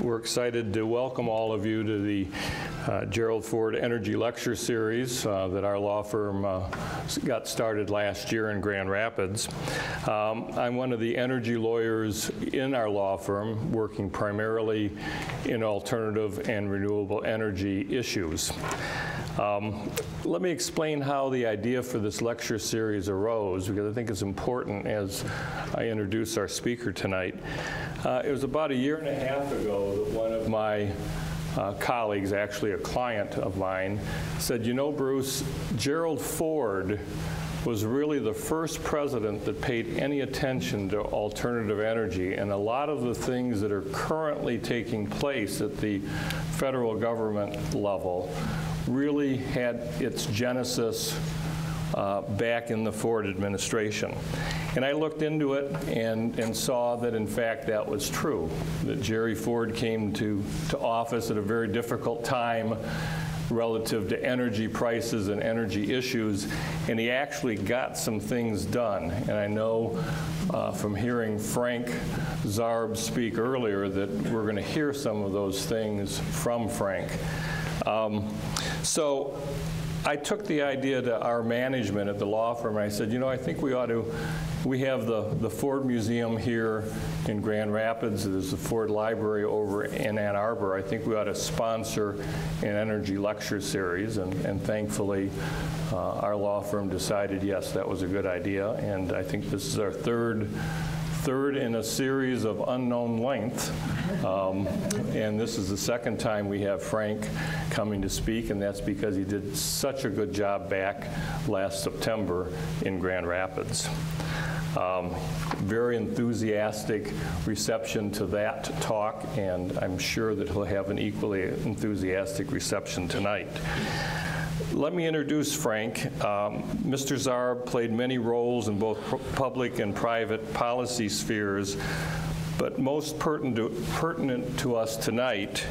We're excited to welcome all of you to the Gerald Ford Energy Lecture Series that our law firm got started last year in Grand Rapids. I'm one of the energy lawyers in our law firm, working primarily in alternative and renewable energy issues. Let me explain how the idea for this lecture series arose, because I think it's important as I introduce our speaker tonight. It was about 1.5 years ago that one of my colleagues, actually a client of mine, said, you know, Bruce, Gerald Ford was really the first president that paid any attention to alternative energy, and a lot of the things that are currently taking place at the federal government level really had its genesis back in the Ford administration. And I looked into it and saw that, in fact, that was true, that Jerry Ford came to office at a very difficult time relative to energy prices and energy issues, and he actually got some things done. And I know from hearing Frank Zarb speak earlier that we're going to hear some of those things from Frank. So I took the idea to our management at the law firm, and I said, you know, I think we ought to, we have the Ford Museum here in Grand Rapids, there's the Ford Library over in Ann Arbor. I think we ought to sponsor an energy lecture series, and thankfully our law firm decided, yes, that was a good idea, and I think this is our third in a series of unknown length, and this is the second time we have Frank coming to speak, and that's because he did such a good job back last September in Grand Rapids. Very enthusiastic reception to that talk, and I'm sure that he'll have an equally enthusiastic reception tonight. Let me introduce Frank. Mr. Zarb played many roles in both public and private policy spheres, but most pertinent to us tonight,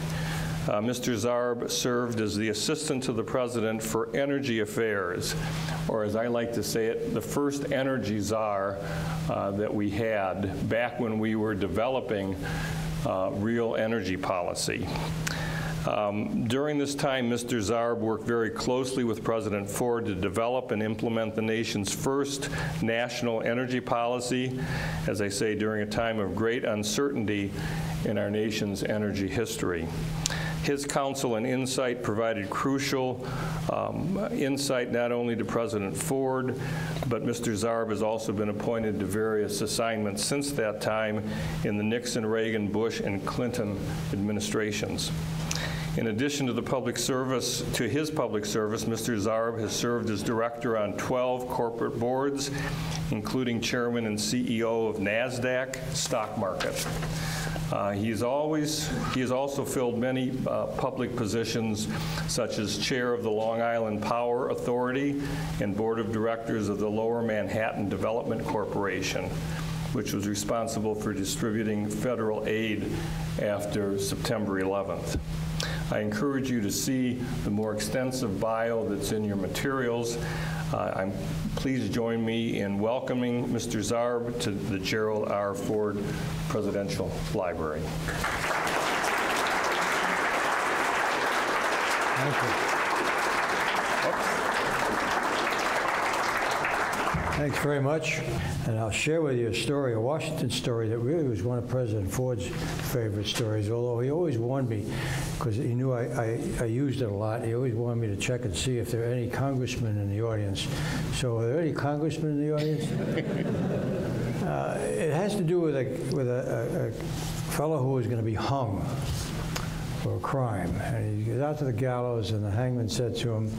Mr. Zarb served as the Assistant to the President for Energy Affairs, or as I like to say it, the first energy czar that we had back when we were developing real energy policy. During this time, Mr. Zarb worked very closely with President Ford to develop and implement the nation's first national energy policy, as I say, during a time of great uncertainty in our nation's energy history. His counsel and insight provided crucial insight not only to President Ford, but Mr. Zarb has also been appointed to various assignments since that time in the Nixon, Reagan, Bush, and Clinton administrations. In addition to his public service, Mr. Zarb has served as director on 12 corporate boards, including chairman and CEO of NASDAQ stock market. He has also filled many public positions, such as chair of the Long Island Power Authority and board of directors of the Lower Manhattan Development Corporation, which was responsible for distributing federal aid after September 11th. I encourage you to see the more extensive bio that's in your materials. Please join me in welcoming Mr. Zarb to the Gerald R. Ford Presidential Library. Thank you. Thanks very much. And I'll share with you a story, a Washington story that really was one of President Ford's favorite stories, although he always warned me, because he knew I used it a lot, he always wanted me to check and see if there are any congressmen in the audience. So are there any congressmen in the audience? It has to do with a fellow who was going to be hung for a crime. And he goes out to the gallows, and the hangman said to him,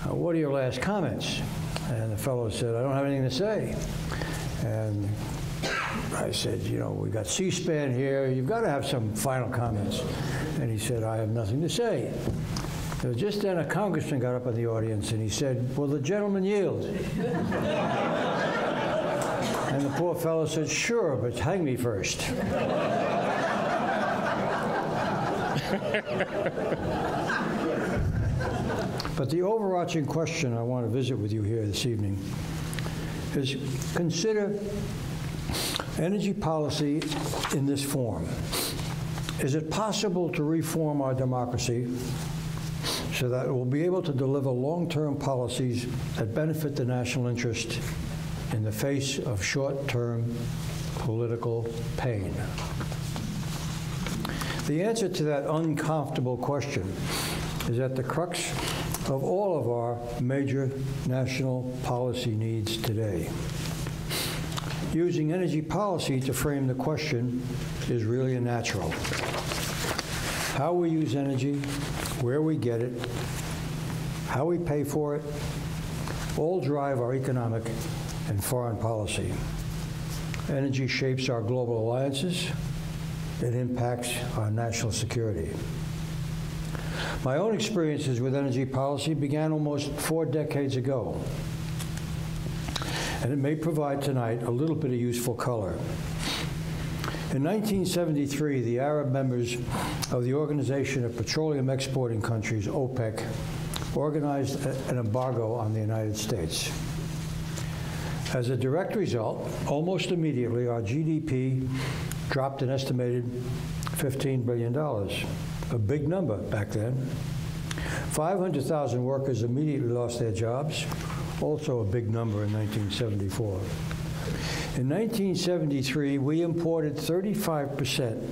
what are your last comments? And the fellow said, I don't have anything to say. And I said, you know, we got C-SPAN here. You've got to have some final comments. And he said, I have nothing to say. So just then a congressman got up in the audience and he said, will the gentleman yield? And the poor fellow said, sure, but hang me first. But the overarching question I want to visit with you here this evening is consider energy policy in this form. Is it possible to reform our democracy so that it will be able to deliver long-term policies that benefit the national interest in the face of short-term political pain? The answer to that uncomfortable question is at the crux of all of our major national policy needs today. Using energy policy to frame the question is really natural. How we use energy, where we get it, how we pay for it, all drive our economic and foreign policy. Energy shapes our global alliances. It impacts our national security. My own experiences with energy policy began almost 4 decades ago, and it may provide tonight a little bit of useful color. In 1973, the Arab members of the Organization of Petroleum Exporting Countries, OPEC, organized an embargo on the United States. As a direct result, almost immediately, our GDP dropped an estimated $15 billion, a big number back then. 500,000 workers immediately lost their jobs, also a big number in 1974. In 1973, we imported 35%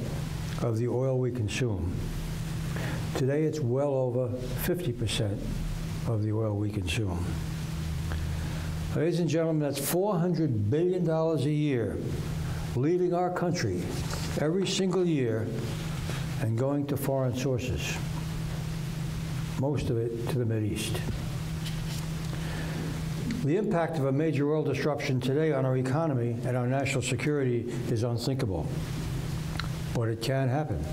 of the oil we consume. Today, it's well over 50% of the oil we consume. Ladies and gentlemen, that's $400 billion a year leaving our country every single year and going to foreign sources, most of it to the Mideast. The impact of a major oil disruption today on our economy and our national security is unthinkable, but it can happen.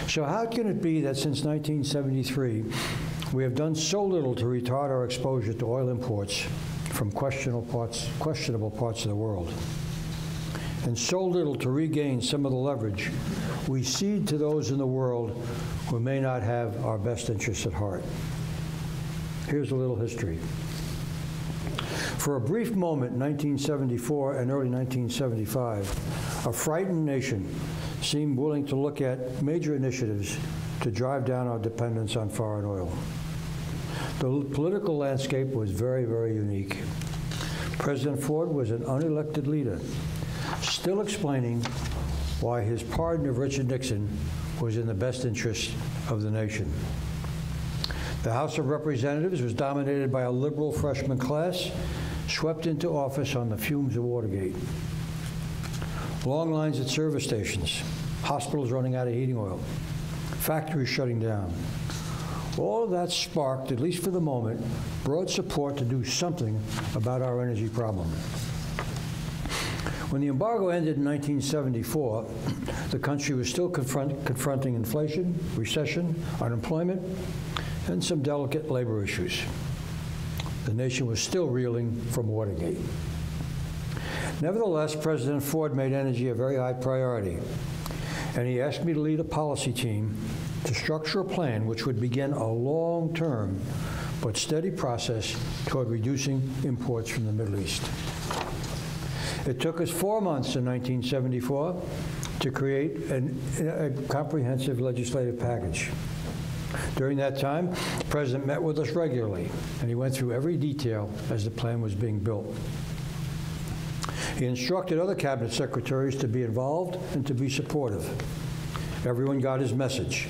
So how can it be that since 1973, we have done so little to retard our exposure to oil imports from questionable parts of the world, and so little to regain some of the leverage we cede to those in the world who may not have our best interests at heart? Here's a little history. For a brief moment in 1974 and early 1975, a frightened nation seemed willing to look at major initiatives to drive down our dependence on foreign oil. The political landscape was very, very unique. President Ford was an unelected leader, still explaining why his pardon of Richard Nixon was in the best interest of the nation. The House of Representatives was dominated by a liberal freshman class, swept into office on the fumes of Watergate. Long lines at service stations, hospitals running out of heating oil, factories shutting down. All of that sparked, at least for the moment, broad support to do something about our energy problem. When the embargo ended in 1974, the country was still confronting inflation, recession, unemployment, and some delicate labor issues. The nation was still reeling from Watergate. Nevertheless, President Ford made energy a very high priority, and he asked me to lead a policy team to structure a plan which would begin a long-term but steady process toward reducing imports from the Middle East. It took us 4 months in 1974 to create a comprehensive legislative package. During that time, the President met with us regularly, and he went through every detail as the plan was being built. He instructed other cabinet secretaries to be involved and to be supportive. Everyone got his message.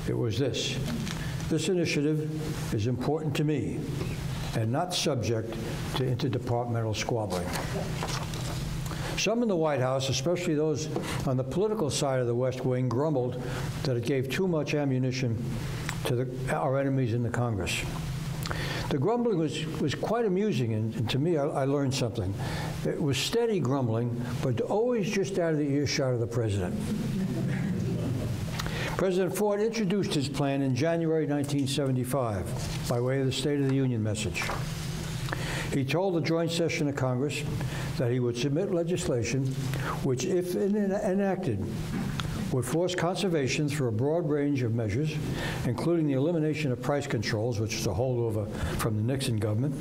It was this: this initiative is important to me and not subject to interdepartmental squabbling. Some in the White House, especially those on the political side of the West Wing, grumbled that it gave too much ammunition to our enemies in the Congress. The grumbling was quite amusing, and to me, I learned something. It was steady grumbling, but always just out of the earshot of the President. President Ford introduced his plan in January 1975 by way of the State of the Union message. He told the joint session of Congress that he would submit legislation which, if enacted, would force conservation through a broad range of measures, including the elimination of price controls, which was a holdover from the Nixon government,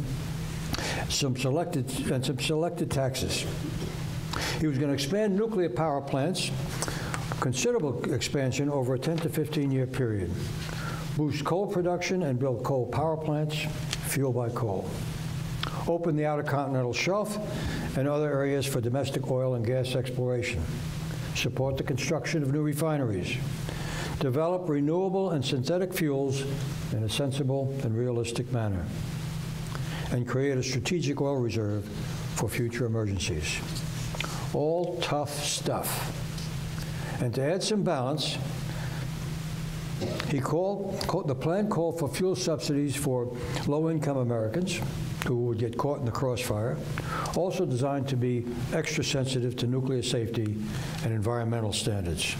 some selected taxes. He was going to expand nuclear power plants, considerable expansion over a 10 to 15-year period, boost coal production and build coal power plants fueled by coal, open the Outer Continental Shelf and other areas for domestic oil and gas exploration, support the construction of new refineries, develop renewable and synthetic fuels in a sensible and realistic manner, and create a strategic oil reserve for future emergencies. All tough stuff. And to add some balance, the plan called for fuel subsidies for low-income Americans who would get caught in the crossfire, also designed to be extra sensitive to nuclear safety and environmental standards.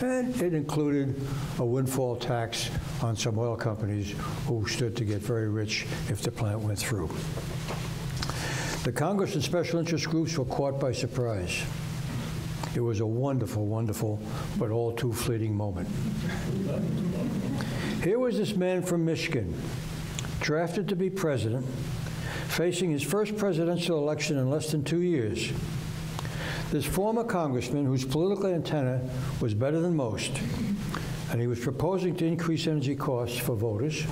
And it included a windfall tax on some oil companies who stood to get very rich if the plant went through. The Congress and special interest groups were caught by surprise. It was a wonderful, wonderful, but all too fleeting moment. Here was this man from Michigan, drafted to be president, facing his first presidential election in less than 2 years. This former congressman, whose political antenna was better than most, and he was proposing to increase energy costs for voters,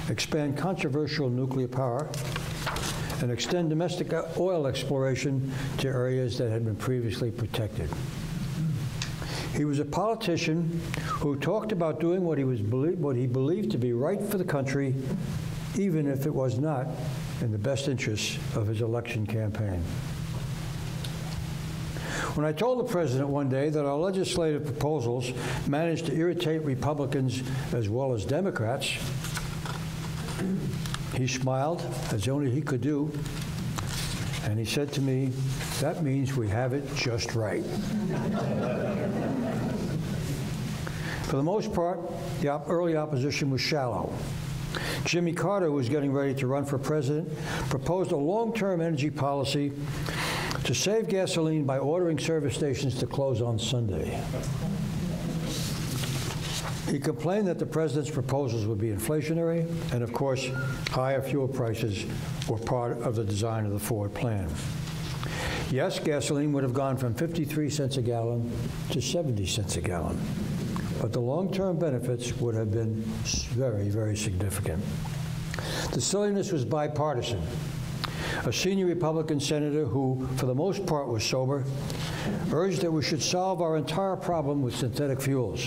expand controversial nuclear power, and extend domestic oil exploration to areas that had been previously protected. He was a politician who talked about doing what he believed to be right for the country, even if it was not in the best interests of his election campaign. When I told the president one day that our legislative proposals managed to irritate Republicans as well as Democrats, he smiled, as only he could do, and he said to me, "That means we have it just right." For the most part, the early opposition was shallow. Jimmy Carter, who was getting ready to run for president, proposed a long-term energy policy to save gasoline by ordering service stations to close on Sunday. He complained that the president's proposals would be inflationary, and of course, higher fuel prices were part of the design of the Ford plan. Yes, gasoline would have gone from 53 cents a gallon to 70 cents a gallon, but the long-term benefits would have been very, very significant. The silliness was bipartisan. A senior Republican senator who, for the most part, was sober, urged that we should solve our entire problem with synthetic fuels.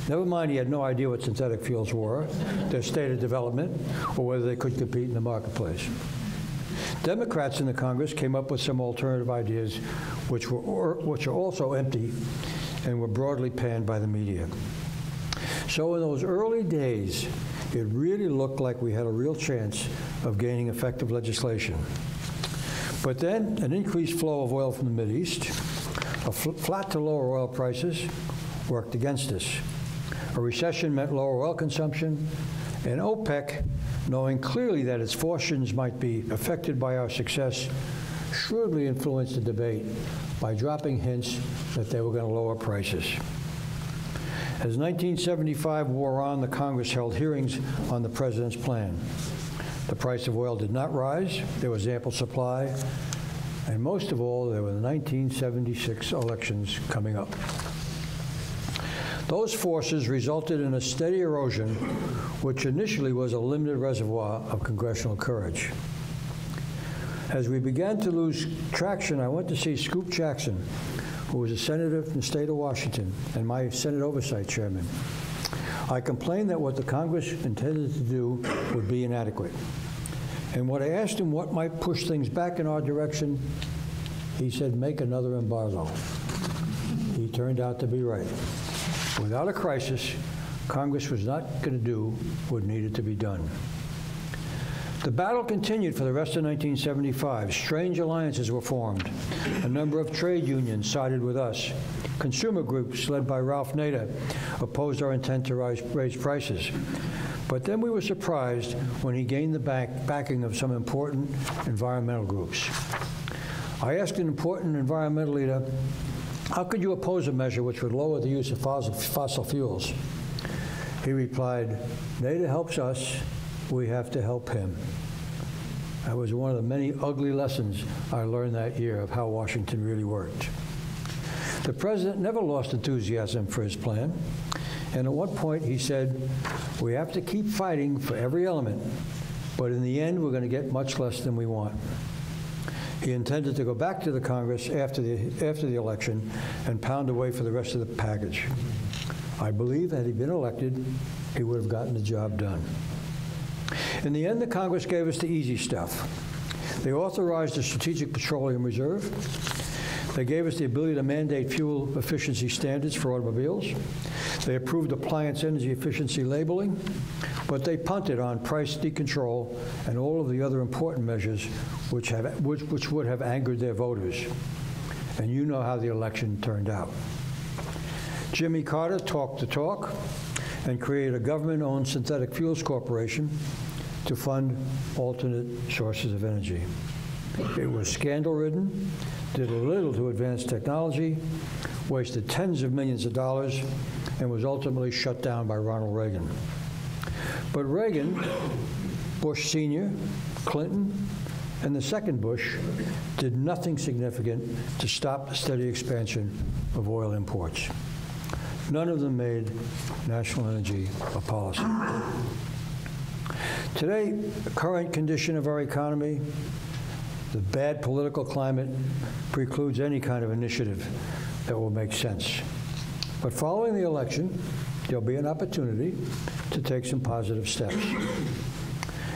Never mind, he had no idea what synthetic fuels were, their state of development, or whether they could compete in the marketplace. Democrats in the Congress came up with some alternative ideas which are also empty and were broadly panned by the media. So in those early days, it really looked like we had a real chance of gaining effective legislation. But then an increased flow of oil from the Mideast, a flat to lower oil prices worked against us. A recession meant lower oil consumption, and OPEC, knowing clearly that its fortunes might be affected by our success, shrewdly influenced the debate by dropping hints that they were going to lower prices. As 1975 wore on, the Congress held hearings on the president's plan. The price of oil did not rise, there was ample supply, and most of all, there were the 1976 elections coming up. Those forces resulted in a steady erosion, which initially was a limited reservoir of congressional courage. As we began to lose traction, I went to see Scoop Jackson, who was a senator from the state of Washington and my Senate Oversight Chairman. I complained that what the Congress intended to do would be inadequate. And when I asked him what might push things back in our direction, he said, "Make another embargo." He turned out to be right. Without a crisis, Congress was not going to do what needed to be done. The battle continued for the rest of 1975. Strange alliances were formed. A number of trade unions sided with us. Consumer groups, led by Ralph Nader, opposed our intent to raise prices. But then we were surprised when he gained the backing of some important environmental groups. I asked an important environmental leader, "How could you oppose a measure which would lower the use of fossil fuels?" He replied, "Nader helps us, we have to help him." That was one of the many ugly lessons I learned that year of how Washington really worked. The president never lost enthusiasm for his plan, and at one point he said, "We have to keep fighting for every element, but in the end we're going to get much less than we want." He intended to go back to the Congress after the election and pound away for the rest of the package. I believe had he been elected, he would have gotten the job done. In the end, the Congress gave us the easy stuff. They authorized the Strategic Petroleum Reserve. They gave us the ability to mandate fuel efficiency standards for automobiles. They approved appliance energy efficiency labeling, but they punted on price decontrol and all of the other important measures which would have angered their voters. And you know how the election turned out. Jimmy Carter talked the talk and created a government-owned synthetic fuels corporation to fund alternate sources of energy. It was scandal-ridden, did little to advance technology, wasted tens of millions of dollars, and was ultimately shut down by Ronald Reagan. But Reagan, Bush Sr., Clinton, and the second Bush did nothing significant to stop the steady expansion of oil imports. None of them made national energy a policy. Today, the current condition of our economy, the bad political climate, precludes any kind of initiative that will make sense. But following the election, there'll be an opportunity to take some positive steps.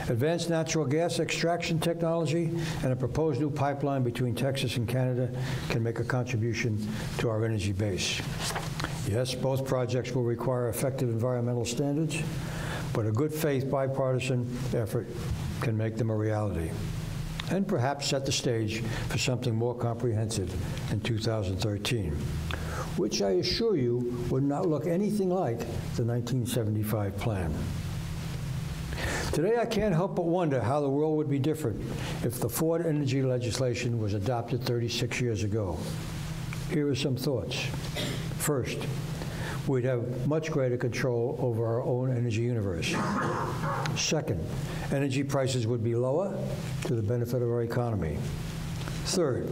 Advanced natural gas extraction technology and a proposed new pipeline between Texas and Canada can make a contribution to our energy base. Yes, both projects will require effective environmental standards, but a good faith bipartisan effort can make them a reality, and perhaps set the stage for something more comprehensive in 2013, which I assure you would not look anything like the 1975 plan. Today, I can't help but wonder how the world would be different if the Ford energy legislation was adopted 36 years ago. Here are some thoughts. First, we'd have much greater control over our own energy universe. Second, energy prices would be lower to the benefit of our economy. Third,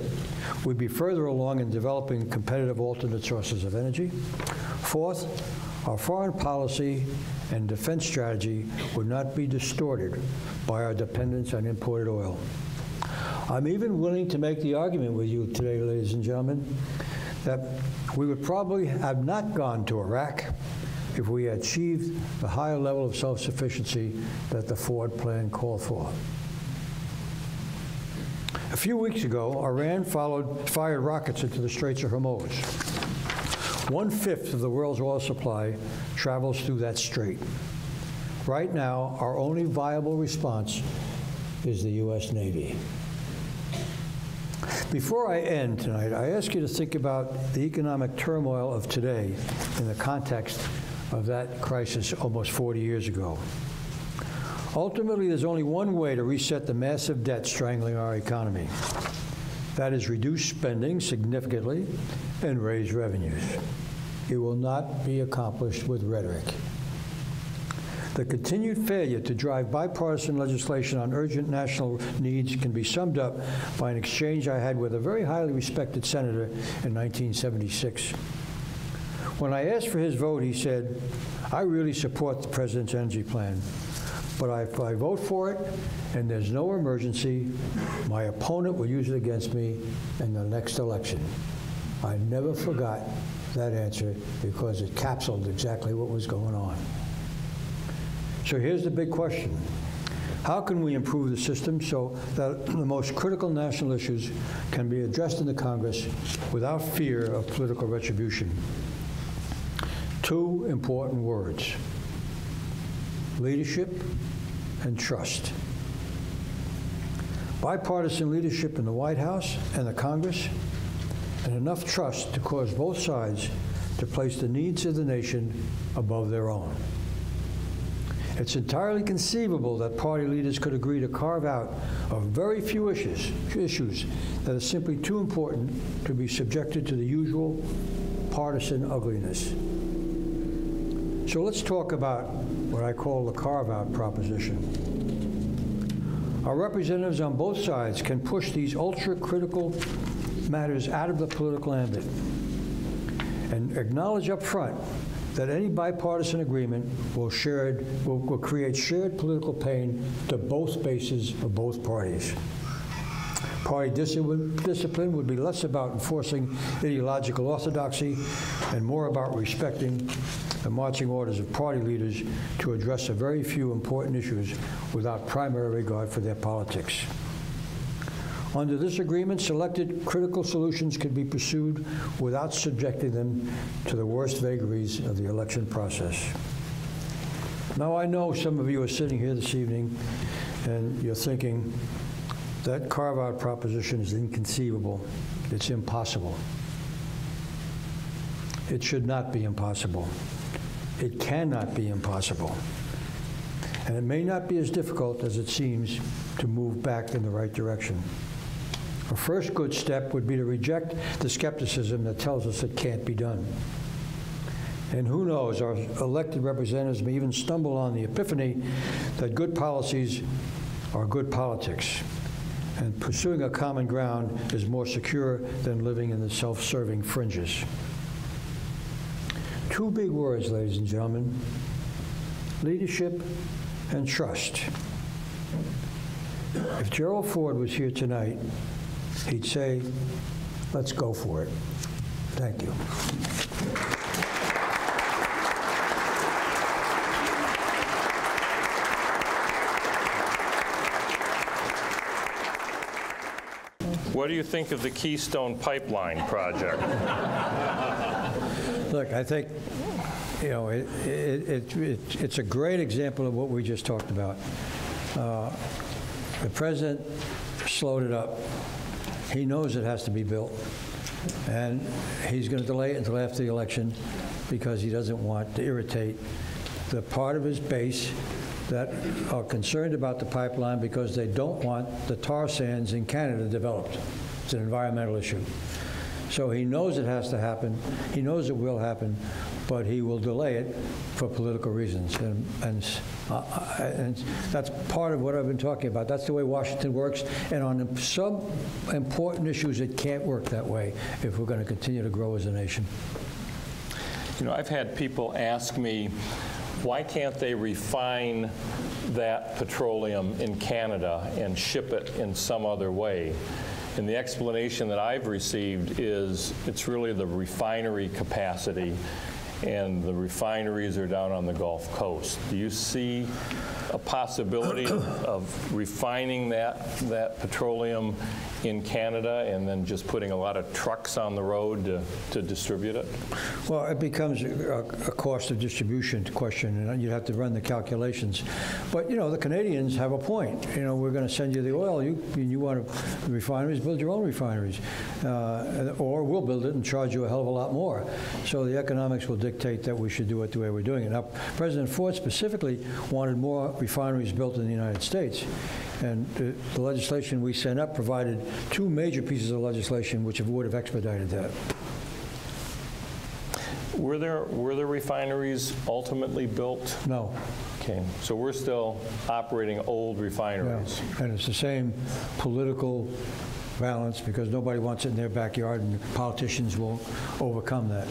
we'd be further along in developing competitive alternate sources of energy. Fourth, our foreign policy and defense strategy would not be distorted by our dependence on imported oil. I'm even willing to make the argument with you today, ladies and gentlemen, that we would probably have not gone to Iraq if we had achieved the higher level of self-sufficiency that the Ford plan called for. A few weeks ago, Iran fired rockets into the Straits of Hormuz. 1/5 of the world's oil supply travels through that strait. Right now, our only viable response is the U.S. Navy. Before I end tonight, I ask you to think about the economic turmoil of today in the context of that crisis almost 40 years ago. Ultimately, there's only one way to reset the massive debt strangling our economy. That is reduce spending significantly and raise revenues. It will not be accomplished with rhetoric. The continued failure to drive bipartisan legislation on urgent national needs can be summed up by an exchange I had with a very highly respected senator in 1976. When I asked for his vote, he said, "I really support the president's energy plan, but if I vote for it and there's no emergency, my opponent will use it against me in the next election." I never forgot that answer because it capsuled exactly what was going on. So here's the big question. How can we improve the system so that the most critical national issues can be addressed in the Congress without fear of political retribution? Two important words: leadership and trust. Bipartisan leadership in the White House and the Congress, and enough trust to cause both sides to place the needs of the nation above their own. It's entirely conceivable that party leaders could agree to carve out a very few issues that are simply too important to be subjected to the usual partisan ugliness. So let's talk about what I call the carve-out proposition. Our representatives on both sides can push these ultra-critical matters out of the political ambit. and acknowledge up front that any bipartisan agreement will create shared political pain to both bases of both parties. Party discipline would be less about enforcing ideological orthodoxy and more about respecting the marching orders of party leaders to address a very few important issues without primary regard for their politics. Under this agreement, selected critical solutions could be pursued without subjecting them to the worst vagaries of the election process. Now, I know some of you are sitting here this evening and you're thinking, that carve-out proposition is inconceivable. It's impossible. It should not be impossible. It cannot be impossible. And it may not be as difficult as it seems to move back in the right direction. A first good step would be to reject the skepticism that tells us it can't be done. And who knows, our elected representatives may even stumble on the epiphany that good policies are good politics. And pursuing a common ground is more secure than living in the self-serving fringes. Two big words, ladies and gentlemen: leadership and trust. If Gerald Ford was here tonight, he'd say, let's go for it. Thank you. What do you think of the Keystone Pipeline project? Look, I think, you know, it's a great example of what we just talked about. The president slowed it up. He knows it has to be built, and he's going to delay it until after the election because he doesn't want to irritate the part of his base that are concerned about the pipeline because they don't want the tar sands in Canada developed. It's an environmental issue. So he knows it has to happen. He knows it will happen, but he will delay it for political reasons. And that's part of what I've been talking about. That's the way Washington works. And on some important issues, it can't work that way if we're going to continue to grow as a nation. You know, I've had people ask me, why can't they refine that petroleum in Canada and ship it in some other way? And the explanation that I've received is it's really the refinery capacity, and the refineries are down on the Gulf Coast. Do you see a possibility of refining that petroleum in Canada and then just putting a lot of trucks on the road to distribute it? Well, it becomes a cost of distribution question, and you'd have to run the calculations. But, you know, the Canadians have a point. You know, we're going to send you the oil. You want refineries, build your own refineries. Or we'll build it and charge you a hell of a lot more. So the economics will dictate that we should do it the way we're doing it. Now, President Ford specifically wanted more refineries built in the United States. And the legislation we sent up provided two major pieces of legislation which would have expedited that. Were there refineries ultimately built? No. Okay, so we're still operating old refineries. Yeah. And it's the same political balance because nobody wants it in their backyard, and politicians will overcome that.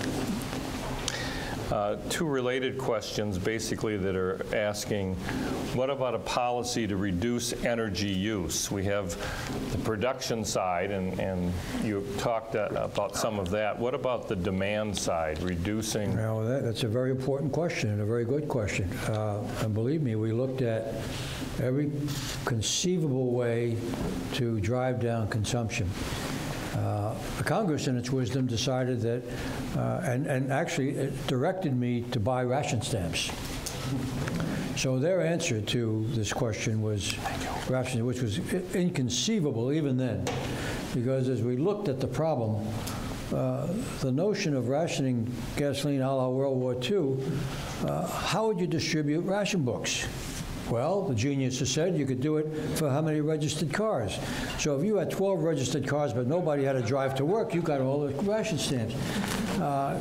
Two related questions, basically, that are asking, what about a policy to reduce energy use? We have the production side, and you talked about some of that. What about the demand side, reducing? Well, that's a very important question and a very good question. And believe me, we looked at every conceivable way to drive down consumption. The Congress, in its wisdom, decided that, and actually it directed me to buy ration stamps. So their answer to this question was ration, which was inconceivable even then, because as we looked at the problem, the notion of rationing gasoline a la World War II, how would you distribute ration books? Well, the geniuses said you could do it for how many registered cars. So if you had 12 registered cars but nobody had to drive to work, you got all the ration stamps.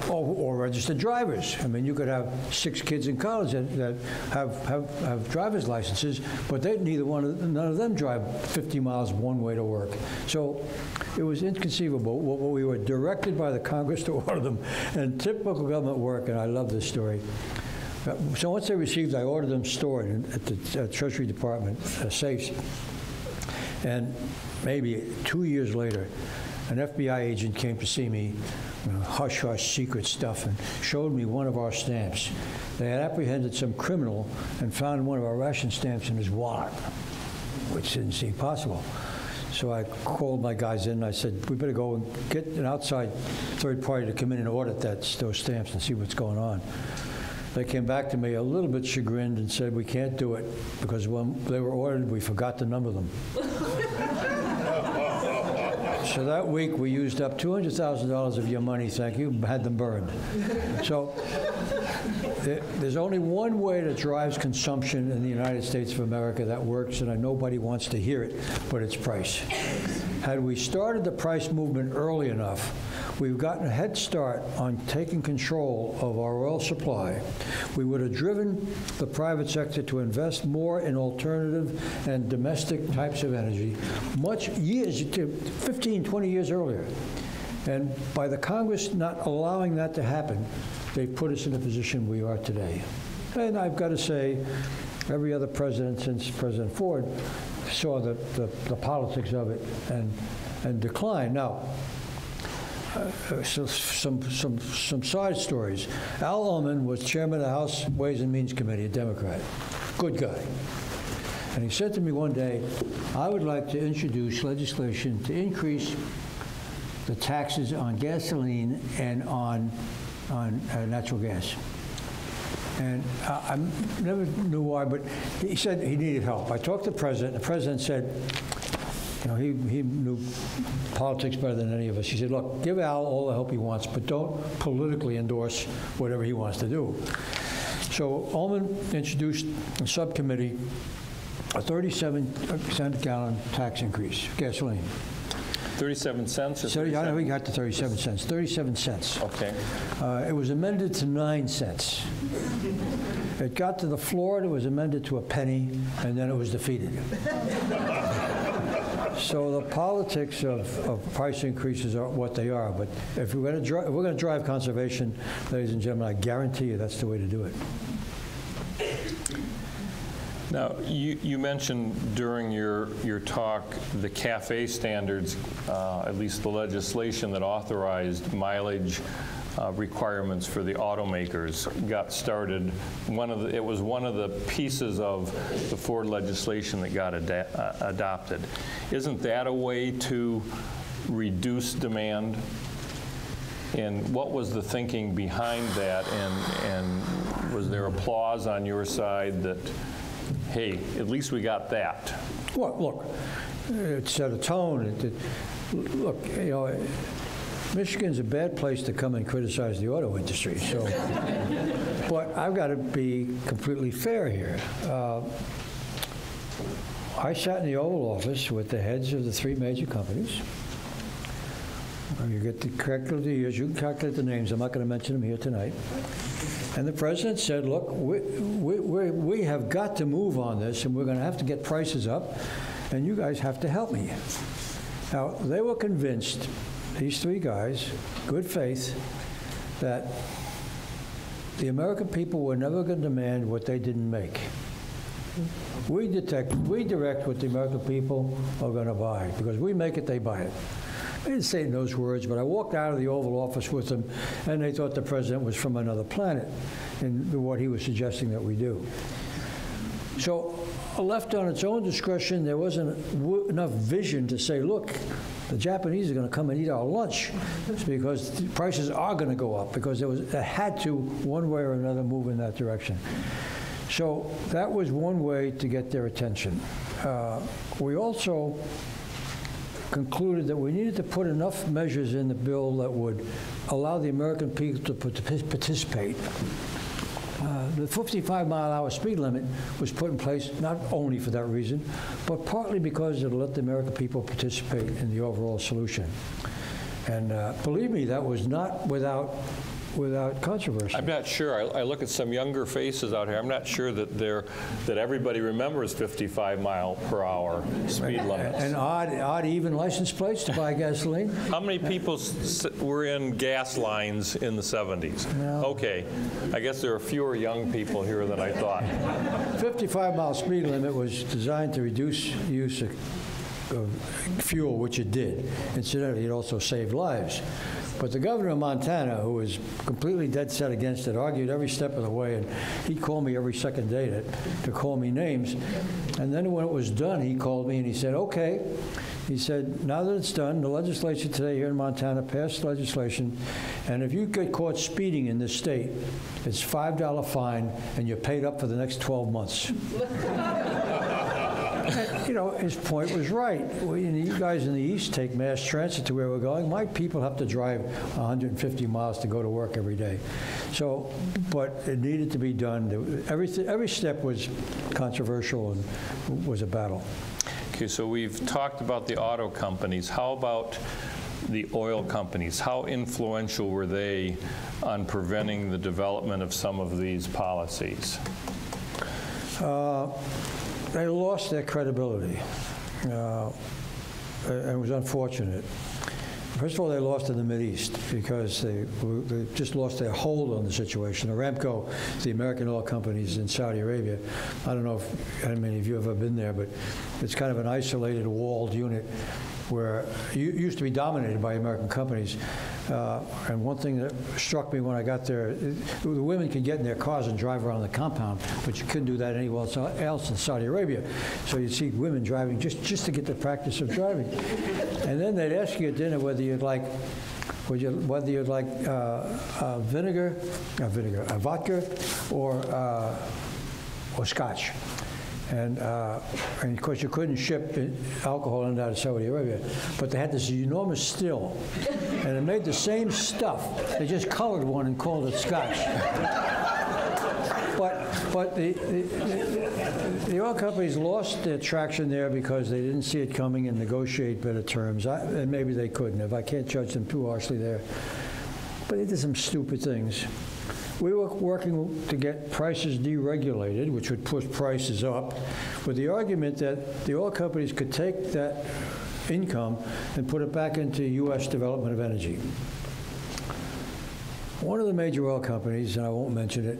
Or registered drivers. I mean, you could have 6 kids in college that have driver's licenses, but none of them drive 50 miles one way to work. So it was inconceivable. We were directed by the Congress to order them, and typical government work, and I love this story. So once they received, I ordered them stored at the Treasury Department safes. And maybe 2 years later, an FBI agent came to see me, hush-hush secret stuff, and showed me one of our stamps. They had apprehended some criminal and found one of our ration stamps in his wallet, which didn't seem possible. So I called my guys in and I said, we better go and get an outside third party to come in and audit those stamps and see what's going on. They came back to me a little bit chagrined and said, we can't do it because when they were ordered, we forgot to number them. So that week, we used up $200,000 of your money, thank you, had them burned. So there's only one way that drives consumption in the United States of America that works, and nobody wants to hear it, but it's price. Had we started the price movement early enough, we've gotten a head start on taking control of our oil supply. We would have driven the private sector to invest more in alternative and domestic types of energy, 15, 20 years earlier. And by the Congress not allowing that to happen, they've put us in the position we are today. And I've got to say, every other president since President Ford saw the politics of it and declined. Now, so some side stories. Al Ullman was chairman of the House Ways and Means Committee, a Democrat. Good guy. And he said to me one day, I would like to introduce legislation to increase the taxes on gasoline and on natural gas. And I never knew why, but he said he needed help. I talked to the president. The president said, he knew politics better than any of us. He said, look, give Al all the help he wants, but don't politically endorse whatever he wants to do. So Ullman introduced a subcommittee a 37-cent gallon tax increase, gasoline. 37 cents? Or 30, I know he got to 37 cents. 37 cents. Okay. It was amended to 9 cents. It got to the floor, it was amended to a penny, and then it was defeated. So the politics of price increases are what they are. But if we're going to drive conservation, ladies and gentlemen, I guarantee you that's the way to do it. Now, you mentioned during your talk the CAFE standards, at least the legislation that authorized mileage requirements for the automakers got started. It was one of the pieces of the Ford legislation that got adopted. Isn't that a way to reduce demand? And what was the thinking behind that? And was there applause on your side that, hey, at least we got that? Well, look, it set a tone. Look, Michigan's a bad place to come and criticize the auto industry. So, but I've got to be completely fair here. I sat in the Oval Office with the heads of the 3 major companies. You get the correct of the years. You can calculate the names. I'm not going to mention them here tonight. And the president said, look, we have got to move on this, and we're going to have to get prices up, and you guys have to help me. Now, they were convinced, these 3 guys, good faith, that the American people were never going to demand what they didn't make. We direct what the American people are going to buy, because we make it, they buy it. I didn't say it in those words, but I walked out of the Oval Office with them, and they thought the president was from another planet in what he was suggesting that we do. So left on its own discretion, there wasn't enough vision to say, look, the Japanese are going to come and eat our lunch because the prices are going to go up, because it had to, one way or another, move in that direction. So that was one way to get their attention. We also concluded that we needed to put enough measures in the bill that would allow the American people to participate. The 55-mile-an-hour speed limit was put in place not only for that reason, but partly because it'll let the American people participate in the overall solution. And believe me, that was not without controversy. I'm not sure. I look at some younger faces out here. I'm not sure that everybody remembers 55-mile-per-hour speed limits. And odd even license plates to buy gasoline. How many people were in gas lines in the 70s? No. Okay. I guess there are fewer young people here than I thought. 55-mile speed limit was designed to reduce use of fuel, which it did. Incidentally, it also saved lives. But the governor of Montana, who was completely dead set against it, argued every step of the way, and he'd call me every second day to call me names. And then when it was done, he called me and he said, okay. He said, now that it's done, the legislature today here in Montana passed legislation, and if you get caught speeding in this state, it's $5 fine, and you're paid up for the next 12 months. And, you know, his point was right. You guys in the East take mass transit to where we're going. My people have to drive 150 miles to go to work every day. So, but it needed to be done. Every step was controversial and was a battle. Okay, so we've talked about the auto companies. How about the oil companies? How influential were they on preventing the development of some of these policies? They lost their credibility, and it was unfortunate. First of all, they lost in the Mideast because they just lost their hold on the situation. Aramco, the American oil companies in Saudi Arabia, I don't know if how many of you have ever been there, but it's kind of an isolated, walled unit where it used to be dominated by American companies. And one thing that struck me when I got there, the women could get in their cars and drive around the compound, but you couldn't do that anywhere else in Saudi Arabia. So you'd see women driving just to get the practice of driving. And then they'd ask you at dinner whether you'd like vodka or scotch. And of course, you couldn't ship alcohol in and out of Saudi Arabia. But they had this enormous still, and it made the same stuff. They just colored one and called it scotch. But the oil companies lost their traction there because they didn't see it coming and negotiate better terms. And maybe they couldn't have. I can't judge them too harshly there. But they did some stupid things. We were working to get prices deregulated, which would push prices up, with the argument that the oil companies could take that income and put it back into U.S. development of energy. One of the major oil companies, and I won't mention it,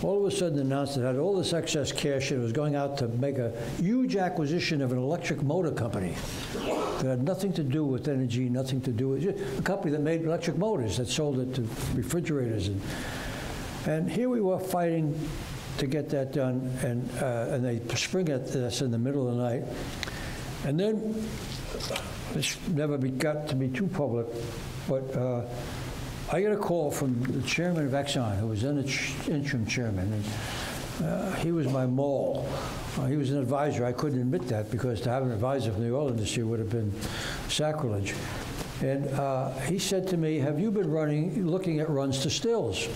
all of a sudden announced it had all this excess cash and it was going out to make a huge acquisition of an electric motor company that had nothing to do with energy, nothing to do with a company that made electric motors, that sold it to refrigerators. And here we were fighting to get that done, and they spring at us in the middle of the night. And then, this never got to be too public, but I get a call from the chairman of Exxon, who was then the interim chairman, and he was my mole. He was an advisor. I couldn't admit that because to have an advisor from the oil industry would have been sacrilege. And he said to me, have you been looking at runs to stills?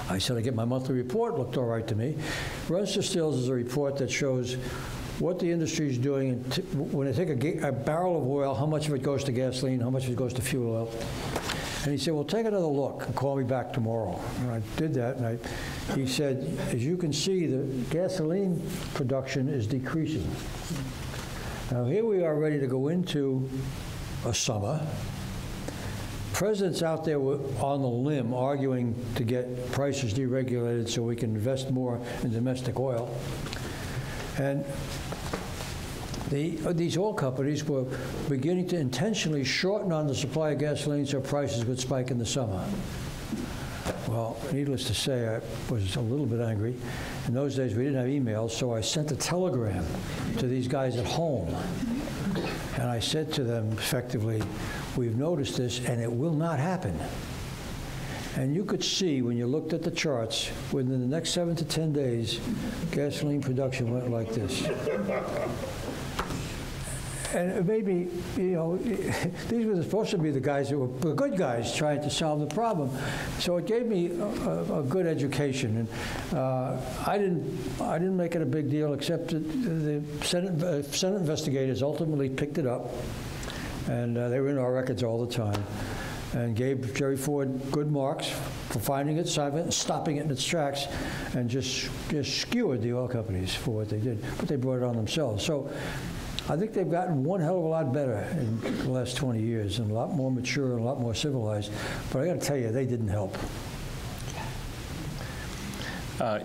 I said, I get my monthly report, looked all right to me. Runs to stills is a report that shows what the industry is doing. When they take a barrel of oil, how much of it goes to gasoline, how much of it goes to fuel oil. And he said, well, take another look and call me back tomorrow. And I did that, and he said, as you can see, the gasoline production is decreasing. Now, here we are ready to go into a summer. President's out there on the limb arguing to get prices deregulated so we can invest more in domestic oil. And these oil companies were beginning to intentionally shorten on the supply of gasoline so prices would spike in the summer. Well, needless to say, I was a little bit angry. In those days, we didn't have emails, so I sent a telegram to these guys at home. And I said to them, effectively, we've noticed this, and it will not happen. And you could see, when you looked at the charts, within the next 7 to 10 days, gasoline production went like this. And it made me, these were supposed to be the guys that were the good guys trying to solve the problem. So it gave me a good education. And I didn't make it a big deal, except that the Senate investigators ultimately picked it up, and they were in our records all the time, and gave Jerry Ford good marks for finding it, stopping it in its tracks, and just skewered the oil companies for what they did. But they brought it on themselves. So I think they've gotten one hell of a lot better in the last 20 years, and a lot more mature and a lot more civilized. But I got to tell you, they didn't help.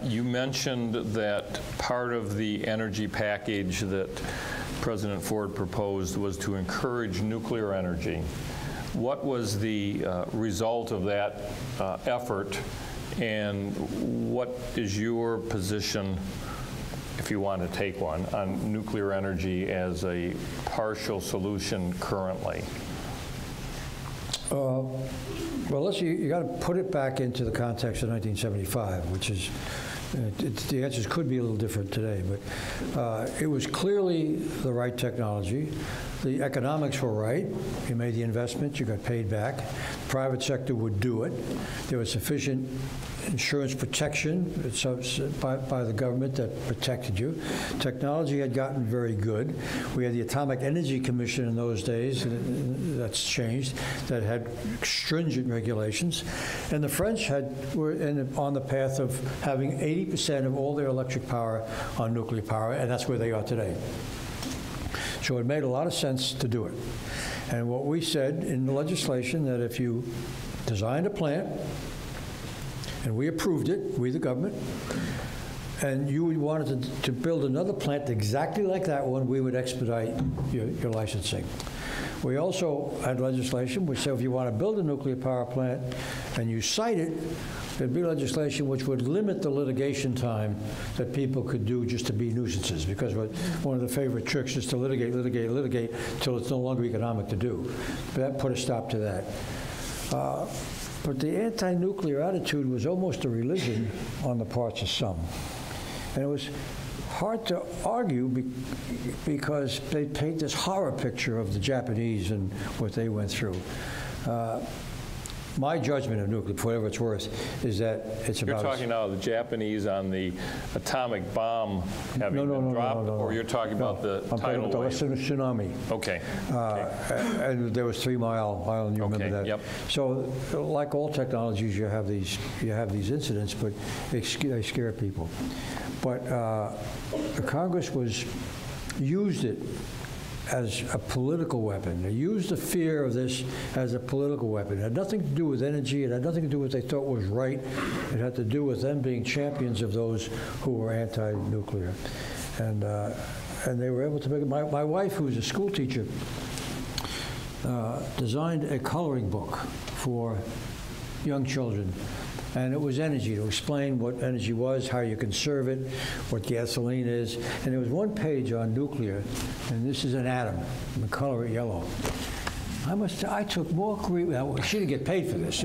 You mentioned that part of the energy package that President Ford proposed was to encourage nuclear energy. What was the result of that effort, and what is your position, if you want to take one, on nuclear energy as a partial solution currently? Well, you got to put it back into the context of 1975, which is, the answers could be a little different today, but it was clearly the right technology. The economics were right. You made the investment, you got paid back. The private sector would do it. There was sufficient insurance protection by the government that protected you. Technology had gotten very good. We had the Atomic Energy Commission in those days, that's changed, that had stringent regulations. And the French were on the path of having 80% of all their electric power on nuclear power, and that's where they are today. So it made a lot of sense to do it. And what we said in the legislation, that if you designed a plant, and we approved it, we the government, and you wanted to build another plant exactly like that one, we would expedite your licensing. We also had legislation which said if you want to build a nuclear power plant and you cite it, there'd be legislation which would limit the litigation time that people could do just to be nuisances, because one of the favorite tricks is to litigate until it's no longer economic to do. But that put a stop to that. But the anti-nuclear attitude was almost a religion on the parts of some. And it was hard to argue because they paint this horror picture of the Japanese and what they went through. My judgment of nuclear, for whatever it's worth, is that it's about... You're talking now of the Japanese on the atomic bomb having been dropped, or you're talking about the tidal wave? Tsunami. Okay. And there was 3 Mile Island, you remember that? Yep. So, like all technologies, you have these incidents, but they scare people. But the Congress used it as a political weapon. They used the fear of this as a political weapon. It had nothing to do with energy. It had nothing to do with what they thought was right. It had to do with them being champions of those who were anti-nuclear. And they were able to make it. My wife, who was a school teacher, designed a coloring book for young children. And it was energy, to explain what energy was, how you conserve it, what gasoline is. And there was one page on nuclear, and this is an atom, and the color it yellow. I took more grief. She didn't get paid for this.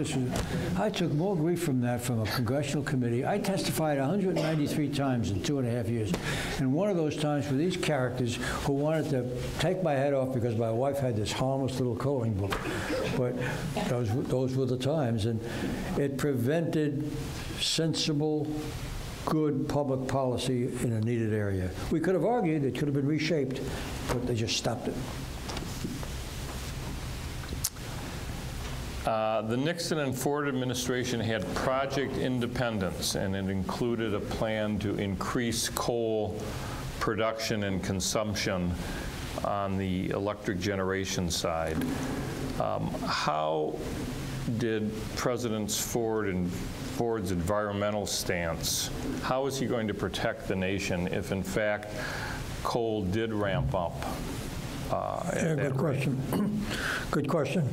I took more grief from that from a congressional committee. I testified 193 times in 2.5 years. And one of those times were these characters who wanted to take my head off because my wife had this harmless little coloring book. But those were the times. And it prevented sensible, good public policy in a needed area. We could have argued it could have been reshaped, but they just stopped it. The Nixon and Ford administration had Project Independence, and it included a plan to increase coal production and consumption on the electric generation side. How did Presidents Ford and Ford's environmental stance, how is he going to protect the nation if, in fact, coal did ramp up? Good question. Good question.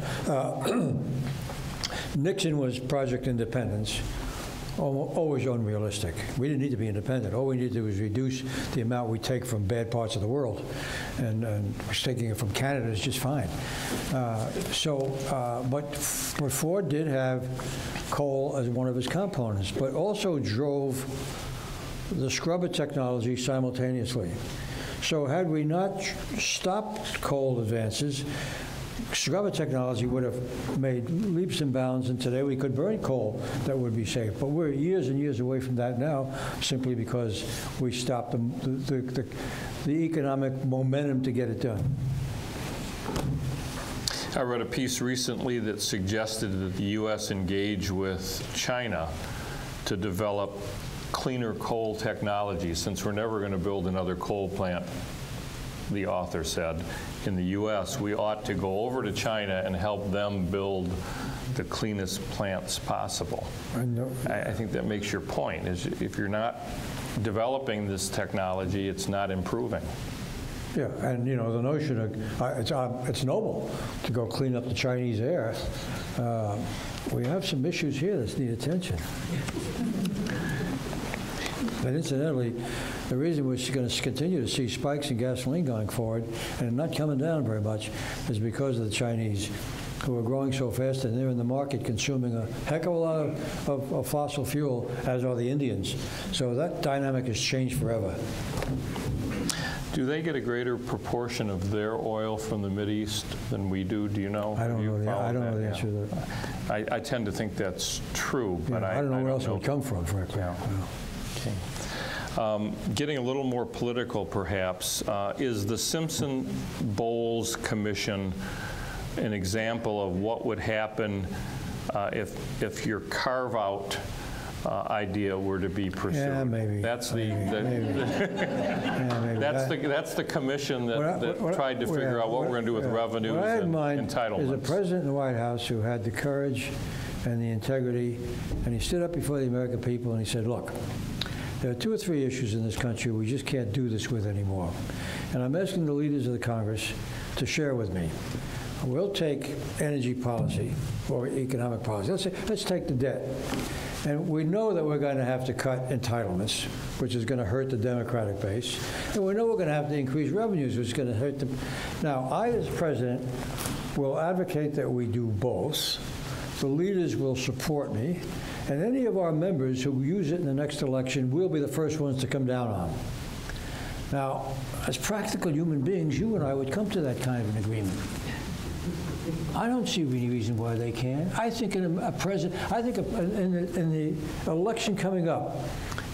Nixon was Project Independence, always unrealistic. We didn't need to be independent. All we needed to do was reduce the amount we take from bad parts of the world, and taking it from Canada is just fine. But Ford did have coal as one of his components, but also drove the scrubber technology simultaneously. So had we not stopped coal advances, scrubber technology would have made leaps and bounds, and today we could burn coal that would be safe. But we're years and years away from that now, simply because we stopped the economic momentum to get it done. I read a piece recently that suggested that the U.S. engage with China to develop cleaner coal technology, since we're never going to build another coal plant, the author said, in the U.S., we ought to go over to China and help them build the cleanest plants possible. I think that makes your point, is if you're not developing this technology, it's not improving. Yeah, and you know, the notion of, it's noble to go clean up the Chinese air. We have some issues here that need attention. And incidentally, the reason we're going to continue to see spikes in gasoline going forward and not coming down very much is because of the Chinese, who are growing so fast, and they're in the market consuming a heck of a lot of fossil fuel, as are the Indians. So that dynamic has changed forever. Do they get a greater proportion of their oil from the Mideast than we do? Do you know? I don't know the answer to that. I tend to think that's true, but I don't know where else it would come from, frankly. Yeah. Okay. Getting a little more political, perhaps, is the Simpson-Bowles Commission an example of what would happen if your carve-out idea were to be pursued? Yeah, maybe. That's the maybe. That's the commission that tried to figure out what we're going to do with revenues and entitlements. Is a president in the White House who had the courage and the integrity, and he stood up before the American people and he said, look, there are 2 or 3 issues in this country we just can't do this with anymore. And I'm asking the leaders of the Congress to share with me. We'll take energy policy or economic policy. Let's take the debt. And we know that we're going to have to cut entitlements, which is going to hurt the Democratic base. And we know we're going to have to increase revenues, which is going to hurt them. Now, I, as president, will advocate that we do both. The leaders will support me. And any of our members who use it in the next election will be the first ones to come down on. Now, as practical human beings, you and I would come to that kind of an agreement. I don't see any reason why they can't. I think in the election coming up,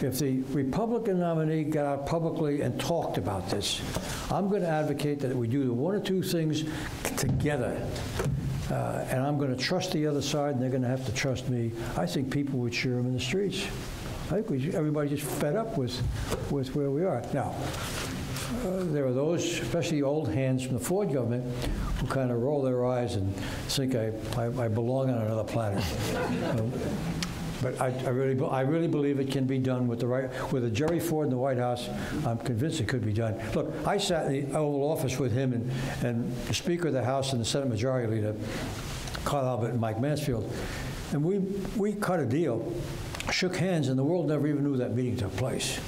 if the Republican nominee got out publicly and talked about this, I'm going to advocate that we do the 1 or 2 things together. And I'm going to trust the other side, and they're going to have to trust me. I think people would cheer them in the streets. I think everybody just fed up with where we are. Now, there are those, especially old hands from the Ford government, who kind of roll their eyes and think I belong on another planet. But I really believe it can be done with with a Jerry Ford in the White House. I'm convinced it could be done. Look, I sat in the Oval Office with him and the Speaker of the House and the Senate Majority Leader, Carl Albert and Mike Mansfield, and we cut a deal, shook hands, and the world never even knew that meeting took place.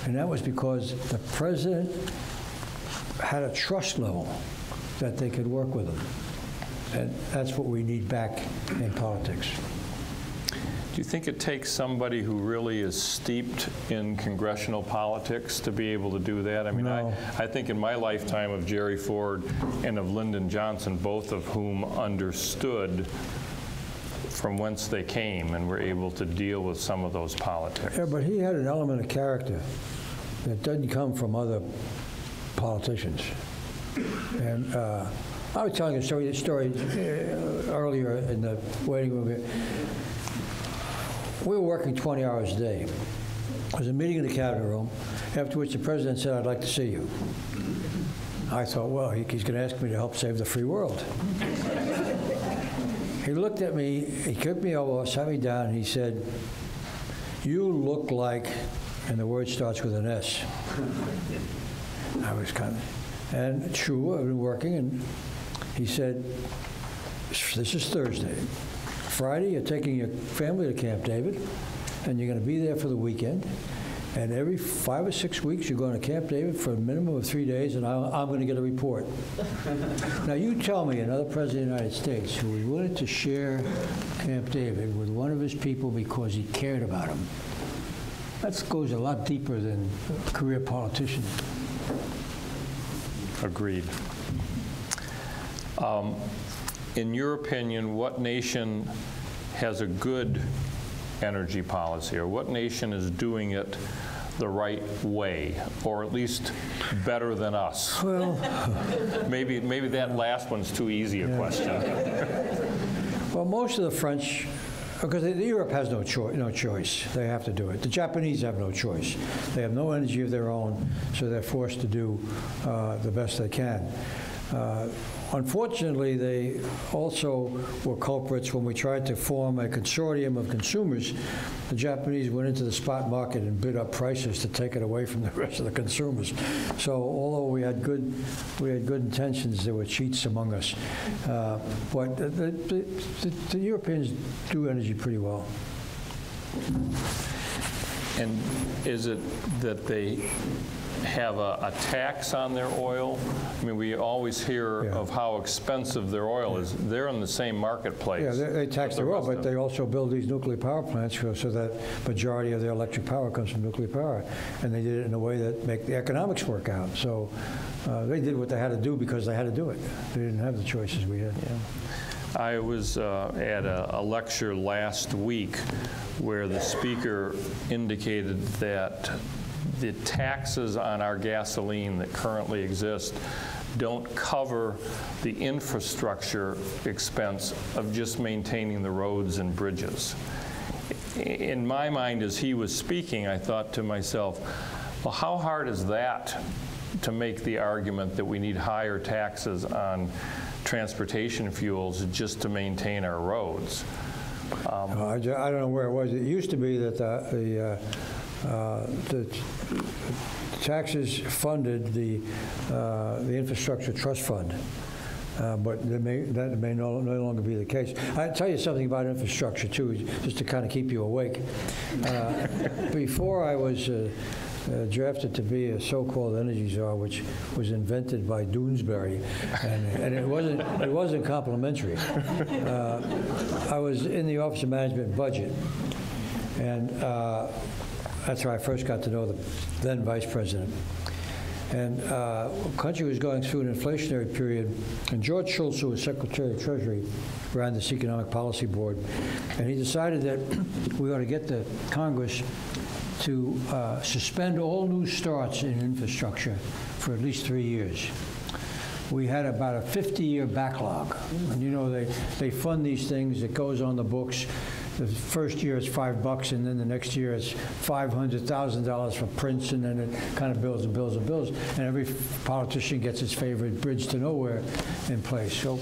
And that was because the president had a trust level that they could work with him. And that's what we need back in politics. Do you think it takes somebody who really is steeped in congressional politics to be able to do that? I mean, no. I think in my lifetime of Jerry Ford and of Lyndon Johnson, both of whom understood from whence they came and were able to deal with some of those politics. Yeah, but he had an element of character that doesn't come from other politicians. And I was telling a story earlier in the waiting room here. We were working 20 hours a day. There was a meeting in the cabinet room, after which the president said, I'd like to see you. I thought, well, he's going to ask me to help save the free world. He looked at me, he took me over, sat me down, and he said, you look like, and the word starts with an S. I was kind of, and true, I've been working, and he said, this is Thursday. Friday, you're taking your family to Camp David, and you're going to be there for the weekend. And every 5 or 6 weeks, you're going to Camp David for a minimum of 3 days, and I'm going to get a report. Now, you tell me another president of the United States who was willing to share Camp David with one of his people because he cared about him. That goes a lot deeper than a career politician. Agreed. In your opinion, what nation has a good energy policy, or what nation is doing it the right way, or at least better than us? Well, maybe that last one's too easy a question. well, most of the French, because Europe has no choice. They have to do it. The Japanese have no choice. They have no energy of their own, so they're forced to do the best they can. Unfortunately, they also were culprits when we tried to form a consortium of consumers. The Japanese went into the spot market and bid up prices to take it away from the rest of the consumers. So although we had good intentions, there were cheats among us. But the Europeans do energy pretty well. And is it that they have a tax on their oil? I mean, we always hear of how expensive their oil is. They're in the same marketplace. Yeah, they tax their oil, but they also build these nuclear power plants so that majority of their electric power comes from nuclear power. And they did it in a way that make the economics work out. So they did what they had to do because they had to do it. They didn't have the choices we had. Yeah. I was at a lecture last week where the speaker indicated that the taxes on our gasoline that currently exist don't cover the infrastructure expense of just maintaining the roads and bridges. In my mind, as he was speaking, I thought to myself, well, how hard is that to make the argument that we need higher taxes on transportation fuels just to maintain our roads? I don't know where it was. It used to be that the taxes funded the infrastructure trust fund, but that may no longer be the case. I'll tell you something about infrastructure too, just to kind of keep you awake. Before I was drafted to be a so-called energy czar, which was invented by Doonesbury, and it wasn't complimentary. I was in the Office of Management and Budget, and that's how I first got to know the then Vice President. And the country was going through an inflationary period, and George Shultz, who was Secretary of Treasury, ran this Economic Policy Board, and he decided that we ought to get the Congress to suspend all new starts in infrastructure for at least 3 years. We had about a 50-year backlog. And you know, they fund these things, it goes on the books. The first year it's $5, and then the next year it's $500,000 for prints, and then it kind of builds and builds and builds. And every politician gets his favorite bridge to nowhere in place. So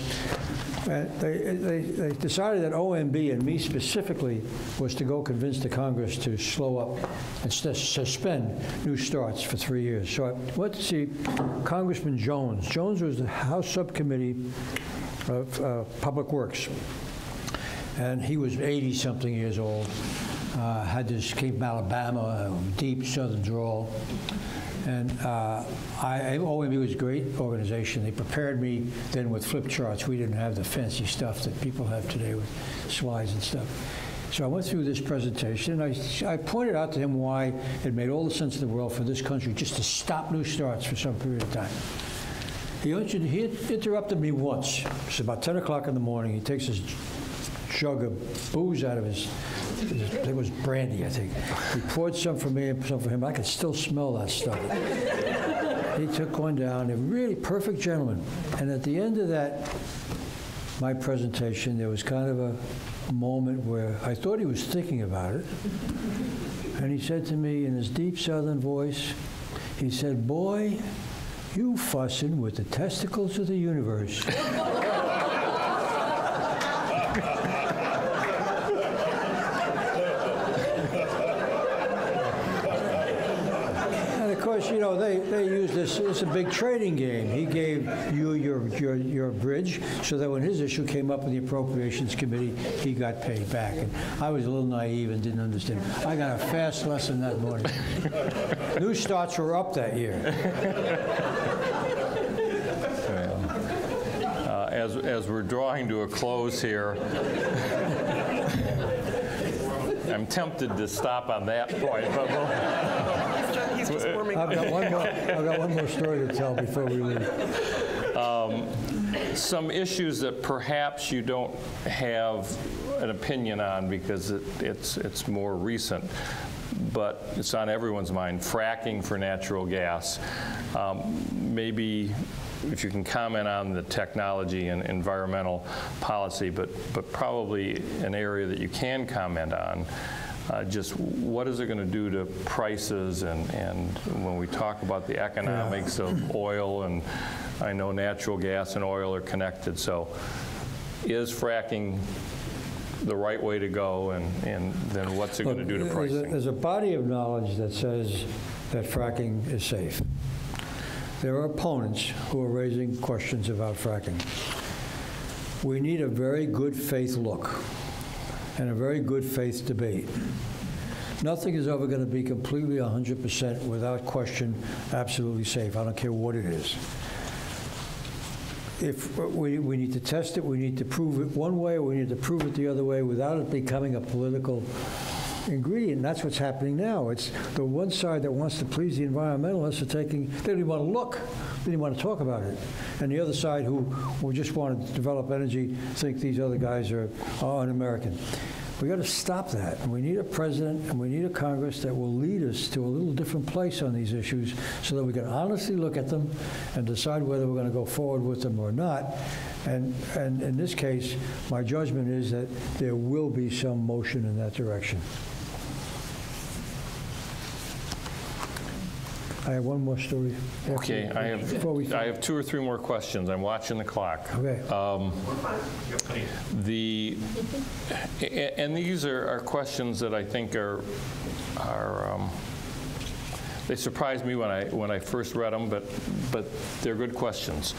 they decided that OMB, and me specifically, was to go convince the Congress to slow up and suspend new starts for 3 years. So I went to see Congressman Jones. Jones was the House Subcommittee of Public Works. And he was 80-something years old, had this, came from Alabama, deep Southern drawl. And OMB was a great organization. They prepared me then with flip charts. We didn't have the fancy stuff that people have today with slides and stuff. So I went through this presentation, and I pointed out to him why it made all the sense in the world for this country just to stop new starts for some period of time. He interrupted me once. It's about 10 o'clock in the morning. He takes his jug of booze out of it was brandy, I think. He poured some for me and some for him. I could still smell that stuff. He took one down, a really perfect gentleman. And at the end of my presentation, there was kind of a moment where I thought he was thinking about it. And he said to me in his deep Southern voice, he said, "Boy, you fussing with the testicles of the universe." Of course, you know, they use this, it's a big trading game. He gave you your bridge so that when his issue came up in the Appropriations Committee, he got paid back. And I was a little naive and didn't understand. I got a fast lesson that morning. New starts were up that year. As we're drawing to a close here, I'm tempted to stop on that point, but He's just warming up. I've got one more story to tell before we leave. Some issues that perhaps you don't have an opinion on because it's more recent, but it's on everyone's mind, fracking for natural gas. Maybe if you can comment on the technology and environmental policy, but probably an area that you can comment on. Just what is it going to do to prices and when we talk about the economics of oil, and I know natural gas and oil are connected, so is fracking the right way to go, and then what's it going to do to pricing? There's a body of knowledge that says that fracking is safe. There are opponents who are raising questions about fracking. We need a very good faith look and a very good faith debate. Nothing is ever going to be completely 100% without question absolutely safe. I don't care what it is. If we need to test it, we need to prove it one way, or we need to prove it the other way without it becoming a political ingredient. And that's what's happening now. It's the one side that wants to please the environmentalists they don't even want to look, they don't even want to talk about it. And the other side who just want to develop energy think these other guys are un-American. We got to stop that. And we need a president and we need a Congress that will lead us to a little different place on these issues so that we can honestly look at them and decide whether we're going to go forward with them or not. And in this case, my judgment is that there will be some motion in that direction. I have one more story. Okay, I have 2 or 3 more questions. I'm watching the clock. Okay. And these are questions that I think are they surprised me when I first read them, but they're good questions.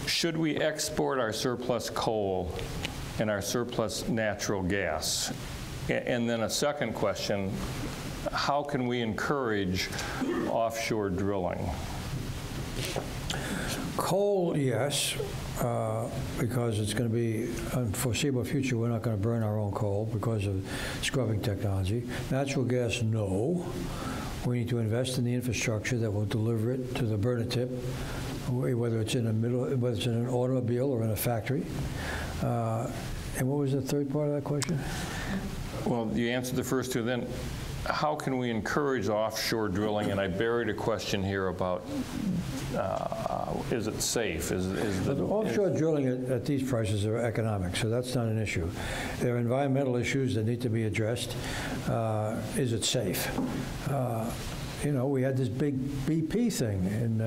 Should we export our surplus coal and our surplus natural gas? And then a second question, how can we encourage offshore drilling? Coal, yes, because it's going to be unforeseeable future. We're not going to burn our own coal because of scrubbing technology. Natural gas, no. We need to invest in the infrastructure that will deliver it to the burner tip, whether it's in an automobile or in a factory. And what was the third part of that question? Well, you answered the first 2. Then, how can we encourage offshore drilling? And I buried a question here about is it safe? Offshore drilling at these prices are economic, so that's not an issue. There are environmental issues that need to be addressed. Is it safe? We had this big BP thing, and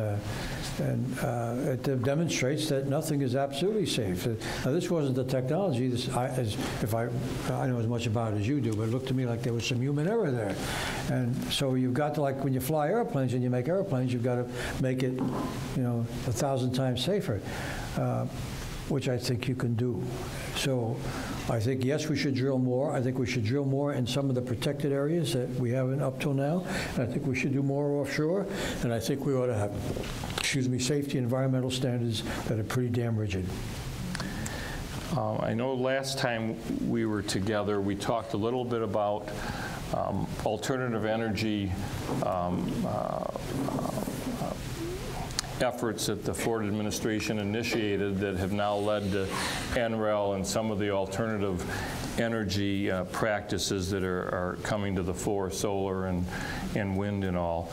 it demonstrates that nothing is absolutely safe. Now, this wasn't the technology. I know as much about it as you do, but it looked to me like there was some human error there. And so you've got to, like when you fly airplanes and you make airplanes, you've got to make it, 1,000 times safer, which I think you can do. So I think, yes, we should drill more. I think we should drill more in some of the protected areas that we haven't up till now. And I think we should do more offshore. And I think we ought to have, safety and environmental standards that are pretty damn rigid. I know last time we were together, we talked a little bit about alternative energy efforts that the Ford administration initiated that have now led to NREL and some of the alternative energy practices that are coming to the fore, solar and wind and all.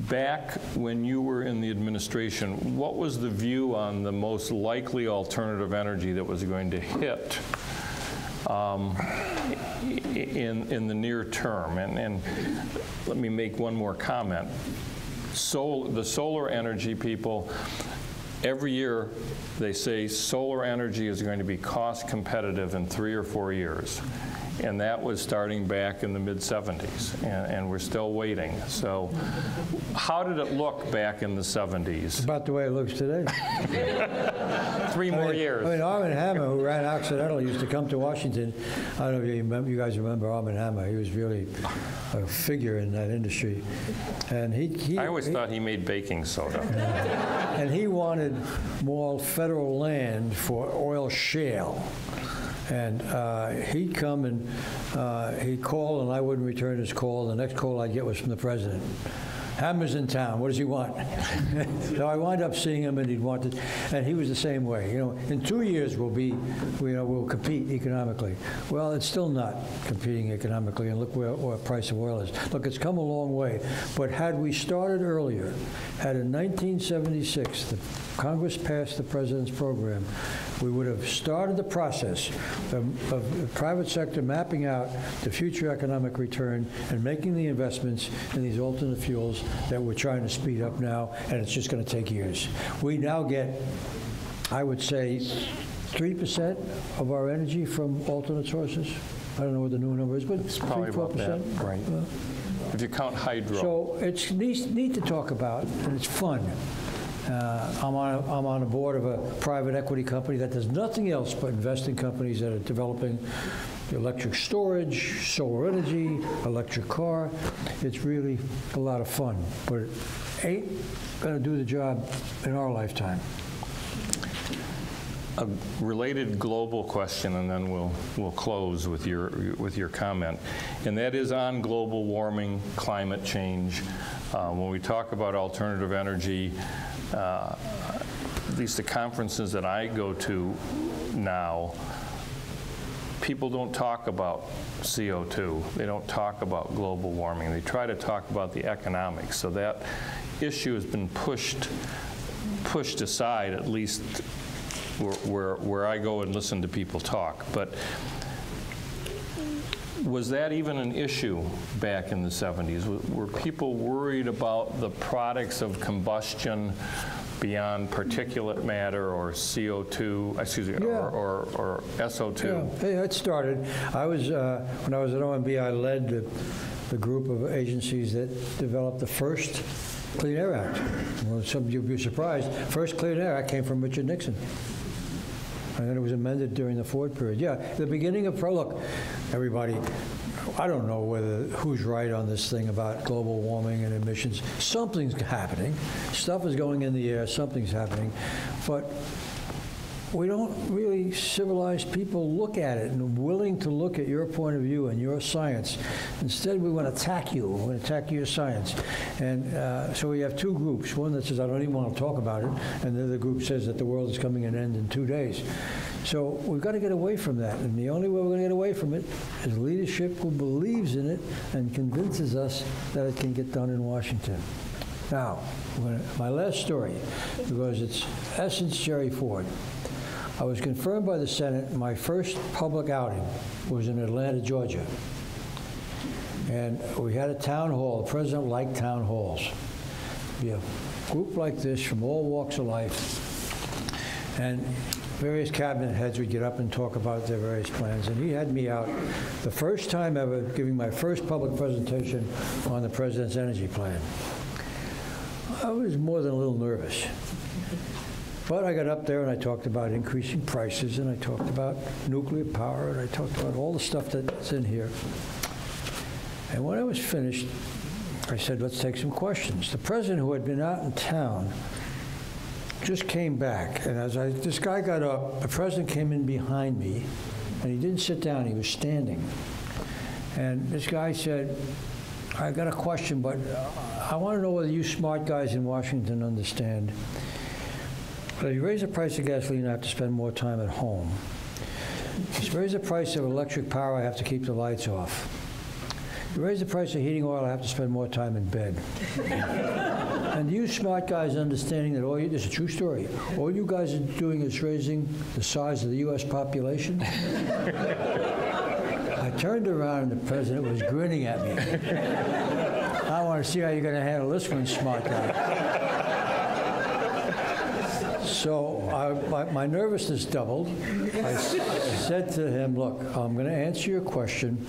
Back when you were in the administration, what was the view on the most likely alternative energy that was going to hit in the near term? And let me make one more comment. The solar energy people, every year they say solar energy is going to be cost competitive in 3 or 4 years. And that was starting back in the mid-'70s, and we're still waiting. So how did it look back in the 70s? About the way it looks today. 3 more years. Arm & Hammer, who ran Occidental, used to come to Washington. I don't know if you guys remember Arm & Hammer. He was really a figure in that industry. And I always thought he made baking soda. And he wanted more federal land for oil shale. And he'd come and he'd call, and I wouldn't return his call. The next call I'd get was from the president. Hammer's in town. What does he want? So I wind up seeing him, and he'd want to, and he was the same way. In 2 years we'll compete economically. Well, it's still not competing economically, and look where the price of oil is. Look, it's come a long way. But had we started earlier, had in 1976 the Congress passed the president's program, we would have started the process of the private sector mapping out the future economic return and making the investments in these alternate fuels that we're trying to speed up now, and it's just going to take years. We now get, I would say, 3% of our energy from alternate sources. I don't know what the new number is, but it's probably 3-4%. About that, right. If you count hydro. So it's neat to talk about, and it's fun. I'm on a board of a private equity company that does nothing else but invest in companies that are developing electric storage, solar energy, electric car. It's really a lot of fun, but it ain't going to do the job in our lifetime. A related global question, and then we'll close with your comment, and that is on global warming, climate change. When we talk about alternative energy, at least the conferences that I go to now, people don't talk about CO2. They don't talk about global warming. They try to talk about the economics. So that issue has been pushed aside, at least where I go and listen to people talk. But was that even an issue back in the 70s? Were people worried about the products of combustion beyond particulate matter or CO2, excuse me, yeah. or SO2? Yeah, it started. I was, when I was at OMB, I led the group of agencies that developed the first Clean Air Act. Well, some of you will be surprised. First Clean Air Act came from Richard Nixon. And then it was amended during the Ford period. Yeah, the beginning of, look, everybody, I don't know who's right on this thing about global warming and emissions. Something's happening. Stuff is going in the air. Something's happening. But we don't really, civilized people, look at it and are willing to look at your point of view and your science. Instead, we want to attack you. We want to attack your science. And so we have two groups. One that says, I don't even want to talk about it. And the other group says that the world is coming to an end in 2 days. So we've got to get away from that. And the only way we're going to get away from it is leadership who believes in it and convinces us that it can get done in Washington. Now, my last story, because it's essence Jerry Ford. I was confirmed by the Senate. My first public outing was in Atlanta, Georgia. And we had a town hall. The president liked town halls. We have a group like this from all walks of life. And various cabinet heads would get up and talk about their various plans. And he had me out the first time ever giving my first public presentation on the president's energy plan. I was more than a little nervous. But I got up there and I talked about increasing prices, and I talked about nuclear power, and I talked about all the stuff that's in here. And when I was finished, I said, let's take some questions. The president, who had been out in town, just came back. And as this guy got up, the president came in behind me, and he didn't sit down, he was standing. And this guy said, I got a question, but I want to know whether you smart guys in Washington understand. But if you raise the price of gasoline, I have to spend more time at home. If you raise the price of electric power, I have to keep the lights off. If you raise the price of heating oil, I have to spend more time in bed. And you smart guys understanding that this is a true story, all you guys are doing is raising the size of the U.S. population. I turned around and the president was grinning at me. I want to see how you're going to handle this one, smart guy. So my nervousness doubled. I said to him, look, I'm going to answer your question.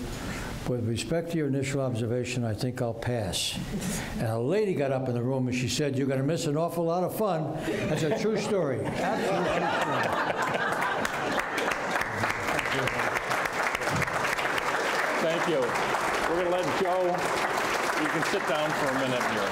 With respect to your initial observation, I think I'll pass. And a lady got up in the room and she said, you're going to miss an awful lot of fun. That's a true story. Absolute true story. Thank you. We're going to let Joe, you can sit down for a minute here.